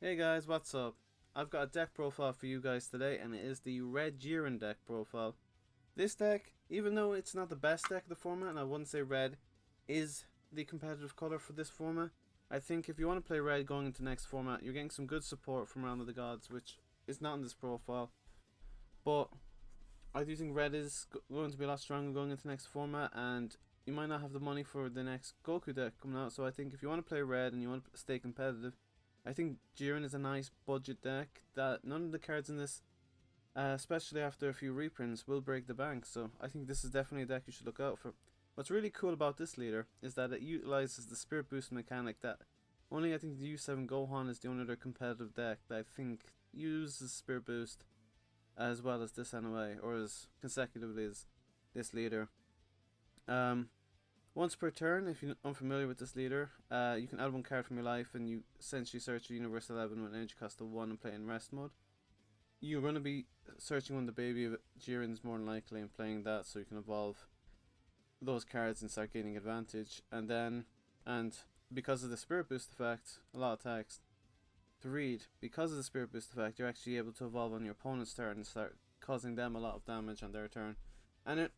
Hey guys, what's up? I've got a deck profile for you guys today, and it is the red Jiren deck profile. This deck, even though it's not the best deck of the format, and I wouldn't say red is the competitive color for this format, I think if you want to play red going into next format, you're getting some good support from Realm of the Gods, which is not in this profile. But I do think red is going to be a lot stronger going into next format, and you might not have the money for the next Goku deck coming out. So I think if you want to play red and you want to stay competitive, I think Jiren is a nice budget deck that none of the cards in this, especially after a few reprints, will break the bank. So I think this is definitely a deck you should look out for. What's really cool about this leader is that it utilizes the Spirit Boost mechanic that only I think the U7 Gohan is the only other competitive deck that I think uses Spirit Boost as well as this anyway, or as consecutively as this leader. Once per turn, if you're unfamiliar with this leader, you can add one card from your life and you essentially search a Universe 11 with an energy cost of 1 and play in rest mode. You're going to be searching one of the baby of Jiren's more than likely and playing that so you can evolve those cards and start gaining advantage. And because of the Spirit Boost effect, a lot of text to read, because of the Spirit Boost effect, you're actually able to evolve on your opponent's turn and start causing them a lot of damage on their turn. And it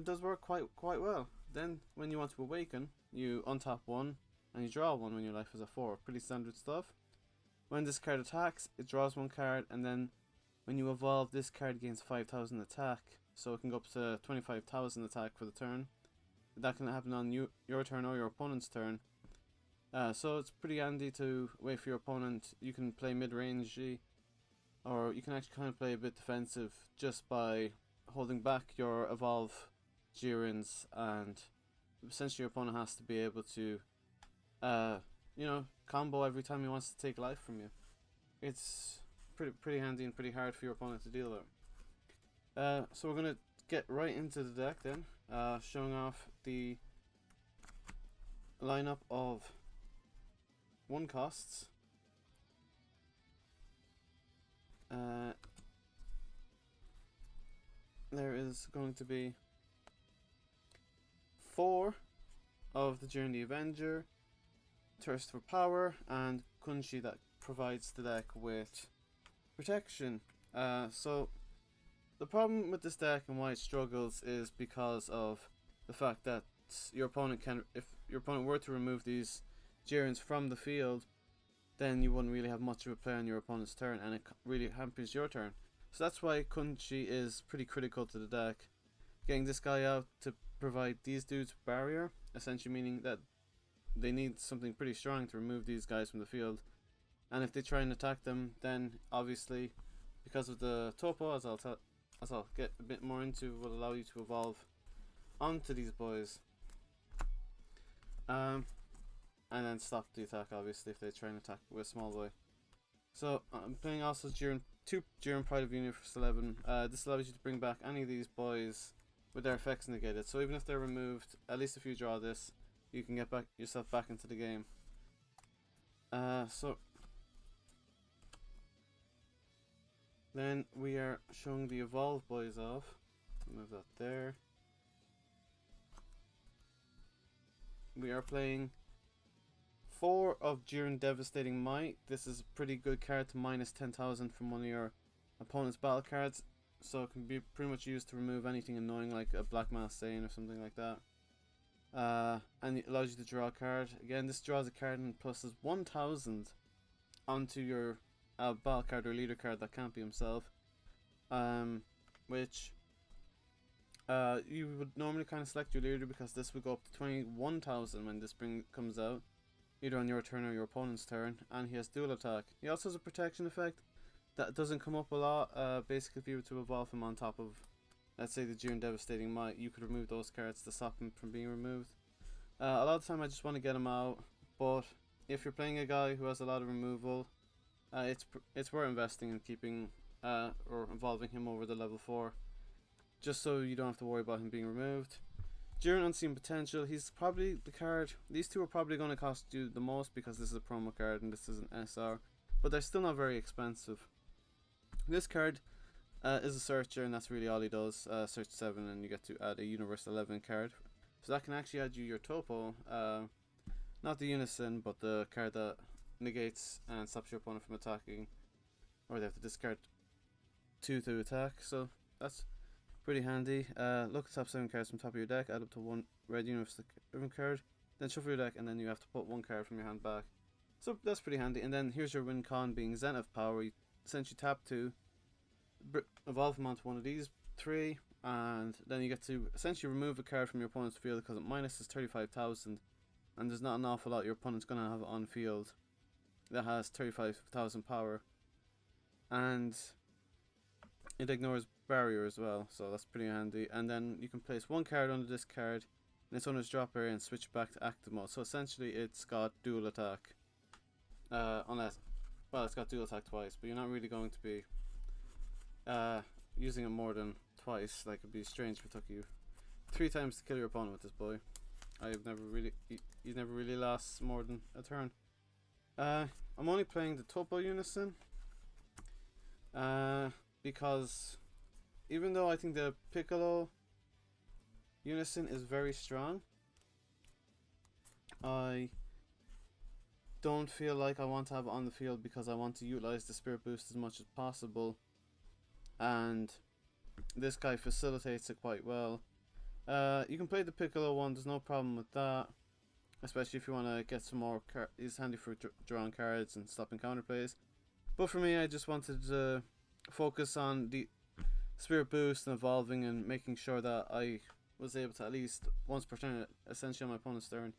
does work quite well. Then, when you want to awaken, you untap one, and you draw one when your life is a 4. Pretty standard stuff. When this card attacks, it draws one card, and then when you evolve, this card gains 5,000 attack. So it can go up to 25,000 attack for the turn. That can happen on your turn or your opponent's turn. So it's pretty handy to wait for your opponent. You can play mid-range, or you can actually kind of play a bit defensive just by holding back your evolve Jirens, and essentially your opponent has to be able to combo every time he wants to take life from you. It's pretty handy and pretty hard for your opponent to deal with. So we're gonna get right into the deck then, showing off the lineup of 1 costs. There is going to be 4 of the Jiren the Avenger, Thirst for Power, and Kunshi that provides the deck with protection. So the problem with this deck and why it struggles is because of the fact that your opponent if your opponent were to remove these Jirens from the field, then you wouldn't really have much of a play on your opponent's turn, and it really hampers your turn. So that's why Kunshi is pretty critical to the deck. Getting this guy out to provide these dudes barrier, essentially meaning that they need something pretty strong to remove these guys from the field. And if they try and attack them, then obviously, because of the topo, as I'll get a bit more into, will allow you to evolve onto these boys. And then stop the attack, obviously, if they try and attack with a small boy. So I'm playing also two Jiren Pride of Universe 11. This allows you to bring back any of these boys with their effects negated. So even if they're removed, at least if you draw this, you can get yourself back into the game. So then we are showing the evolve boys off. Move that there. We are playing 4 of Jiren Devastating Might. This is a pretty good card to minus 10,000 from one of your opponent's battle cards, so it can be pretty much used to remove anything annoying like a Black Mass Saiyan or something like that. And it allows you to draw a card. Again, this draws a card and pluses 1,000 onto your battle card or leader card that can't be himself. Which you would normally kind of select your leader because this would go up to 21,000 when this comes out, either on your turn or your opponent's turn, and he has dual attack. He also has a protection effect that doesn't come up a lot. Basically, if you were to evolve him on top of, let's say, the Jiren Devastating Might, you could remove those cards to stop him from being removed. A lot of the time I just want to get him out, but if you're playing a guy who has a lot of removal, it's worth investing in keeping or evolving him over the level 4, just so you don't have to worry about him being removed. Jiren Unseen Potential, he's probably the card. These two are probably going to cost you the most because this is a promo card and this is an SR, but they're still not very expensive. This card is a searcher, and that's really all he does. Search 7 and you get to add a Universe 11 card. So that can actually add you your topo. Not the Unison, but the card that negates and stops your opponent from attacking, or they have to discard 2 to attack. So that's pretty handy. Look at the top 7 cards from top of your deck, add up to 1 red universal card, then shuffle your deck, and then you have to put 1 card from your hand back. So that's pretty handy. And then here's your win con being Zen of Power. You essentially tap 2, evolve them onto one of these 3, and then you get to essentially remove a card from your opponent's field because it minuses 35,000, and there's not an awful lot your opponent's going to have on field that has 35,000 power, and it ignores barrier as well, so that's pretty handy. And then you can place 1 card under this card in its owner's drop area and switch back to active mode. So essentially it's got dual attack, unless, well, it's got dual attack twice, but you're not really going to be using it more than twice. Like, it'd be strange if it took you 3 times to kill your opponent with this boy. I've never really, he's never really lost more than a turn. I'm only playing the Topo Unison, because even though I think the Piccolo Unison is very strong, I don't feel like I want to have it on the field because I want to utilize the Spirit Boost as much as possible, and this guy facilitates it quite well. You can play the Piccolo one, there's no problem with that, especially if you want to get some more cards. He's handy for drawing cards and stopping counterplays. But for me, I just wanted to focus on the Spirit Boost and evolving and making sure that I was able to at least once per turn, essentially on my opponent's turn,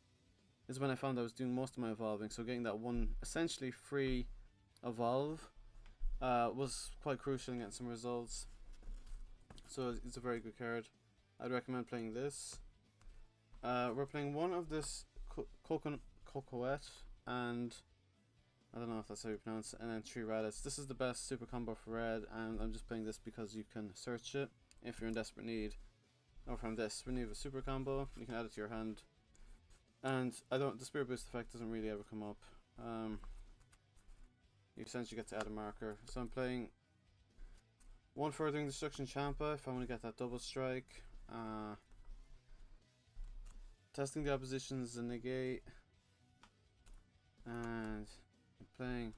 is when I found I was doing most of my evolving. So getting that one essentially free evolve was quite crucial in getting some results. So it's a very good card. I'd recommend playing this. We're playing 1 of this Cocoette, and I don't know if that's how you pronounce it, and then 3 Raditz. This is the best super combo for red, and I'm just playing this because you can search it if you're in desperate need. Or from this, when you have a super combo, you can add it to your hand. And the Spirit Boost effect doesn't really ever come up. You essentially get to add a marker. So I'm playing 1 Furthering Destruction Champa if I want to get that double strike. Testing the opposition's a negate, and I'm playing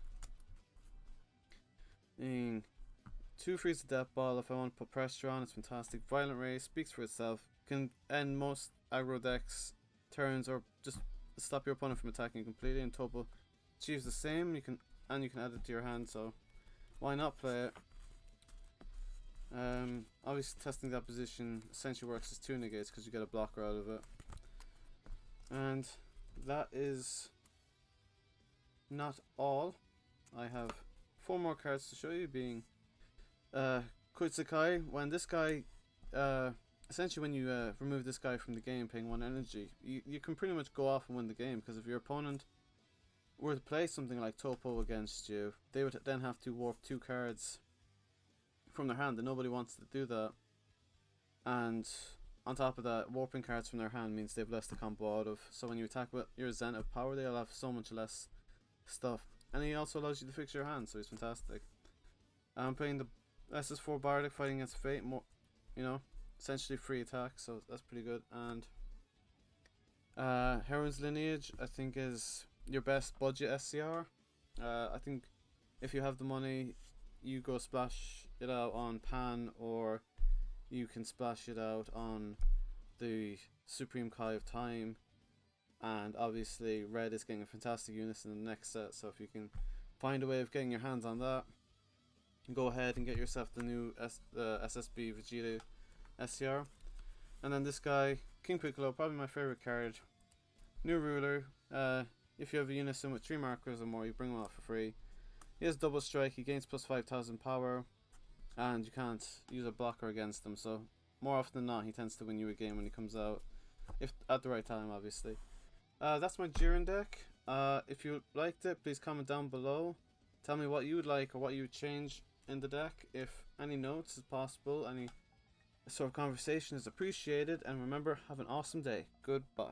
2 Freeze the Death Ball if I want to put pressure on. It's fantastic. Violent Ray speaks for itself. Can end most aggro decks turns or just stop your opponent from attacking completely, and Topo achieves the same. You can add it to your hand, so why not play it? Obviously testing that position essentially works as 2 negates because you get a blocker out of it. And that is not all. I have 4 more cards to show you, being Kuitsukai. When this guy, essentially when you remove this guy from the game paying 1 energy, you can pretty much go off and win the game, because if your opponent were to play something like Topo against you, they would then have to warp 2 cards from their hand, and nobody wants to do that. And on top of that, warping cards from their hand means they have less to combo out of. So when you attack with your Zen of Power, they'll have so much less stuff. And he also allows you to fix your hand, so he's fantastic. I'm playing the SS4 Bardic fighting against Fate, more, essentially free attack, so that's pretty good. And Heron's Lineage, I think, is your best budget SCR. I think if you have the money, you go splash it out on Pan, or you can splash it out on the Supreme Kai of Time. And obviously red is getting a fantastic unison in the next set, so if you can find a way of getting your hands on that, go ahead and get yourself the new SSB Vegeta SCR. And then this guy, King Piccolo, probably my favorite card. New ruler. If you have a unison with 3 markers or more, you bring him out for free. He has double strike, he gains plus 5,000 power, and you can't use a blocker against him, so more often than not he tends to win you a game when he comes out, if at the right time, obviously. That's my Jiren deck. If you liked it, please comment down below. Tell me what you would like or what you would change in the deck. If any notes is possible, any sort of conversation is appreciated, and remember, have an awesome day. Goodbye.